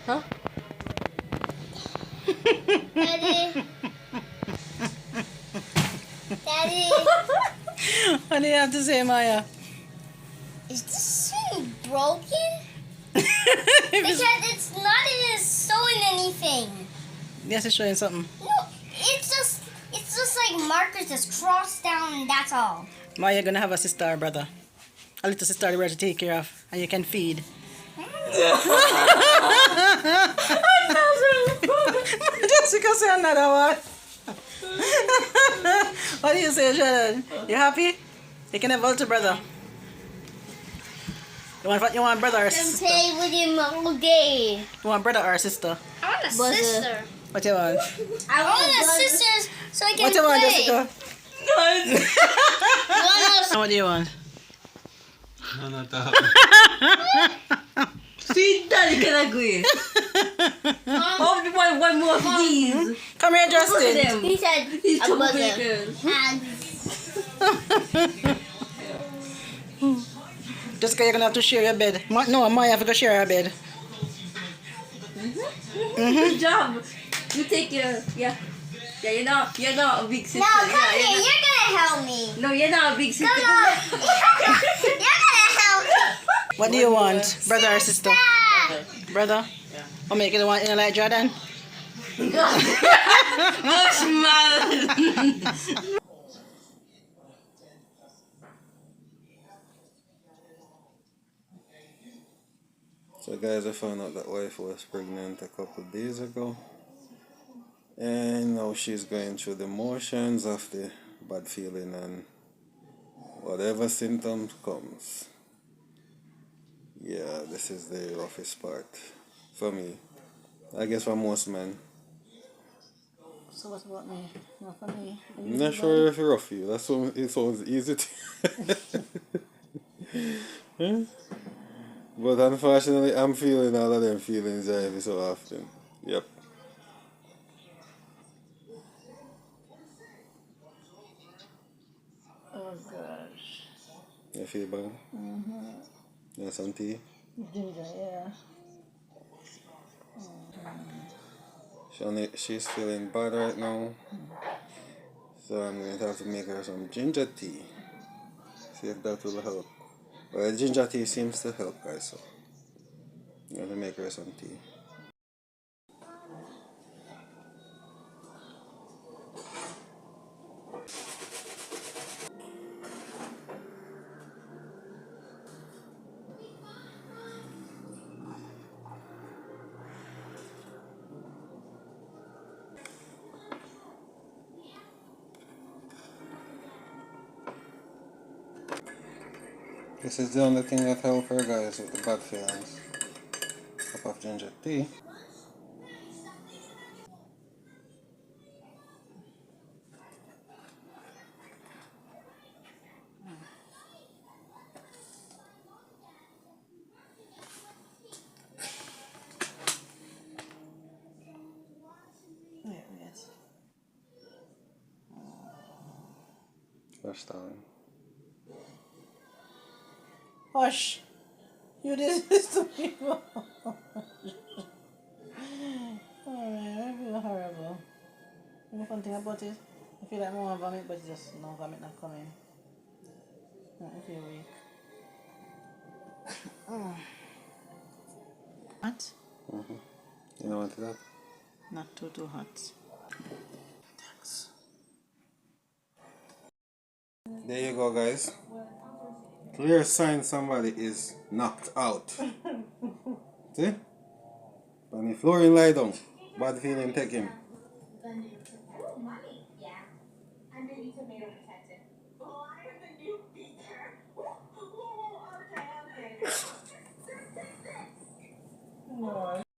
Huh? Daddy. Daddy. What do you have to say, Maya? Is this thing broken? If Because it's not even showing anything. yes, it's showing something. No, it's just like markers just crossed down and that's all. Maya, you're gonna have a sister or brother. A little sister that we're to take care of, and you can feed. Jessica say another one. What do you say, Jordan? You happy? You can have older brother. You want brother or I'm sister? playing with him all day. You want brother or sister? I want a sister. What you want? I want a sister so I can What you want, play. Jessica? What do you want? No, not that. Sweet daddy can agree. One more of these. Come here, Justin. He said These a bosom. troublemakers. Jessica, you're gonna have to share your bed. No, Maya have to share her bed. Good job. You take care. Yeah. Yeah, you're not a big sister. No, come yeah, here. You're gonna help me. No, you're not a big sister. Come on. You're gonna help me. What do you want? Brother or sister? Sister. Brother? Yeah. I'll make it one in like Jordan. So guys, I found out that wife was pregnant a couple of days ago. And now she's going through the motions of the bad feeling and whatever symptoms comes. Yeah, this is the roughest part for me. I guess for most men. So what about me? Not for me. I'm not sure if it's rough for you. That's so it sounds easy to Huh? But unfortunately I'm feeling all of them feelings every so often. Yep. Oh gosh. You feel bad? You want some tea? Ginger, yeah. She's feeling bad right now. So I'm going to have to make her some ginger tea. See if that will help. Well, ginger tea seems to help, guys. So I'm going to make her some tea. This is the only thing that helps her, guys, with the bad feelings. Cup of ginger tea. Yes. First time. Hush. You did this to me. Alright, I feel horrible. You know fun thing about it? I feel like I want to vomit, but it's just no vomit not coming. I feel weak. Hot? You know what that? Not too hot. Thanks. There you go, guys. Clear sign somebody is knocked out. See? On the floor and lie down. Bad feeling take him. Oh, mommy. Yeah. Underneath tomato protectant.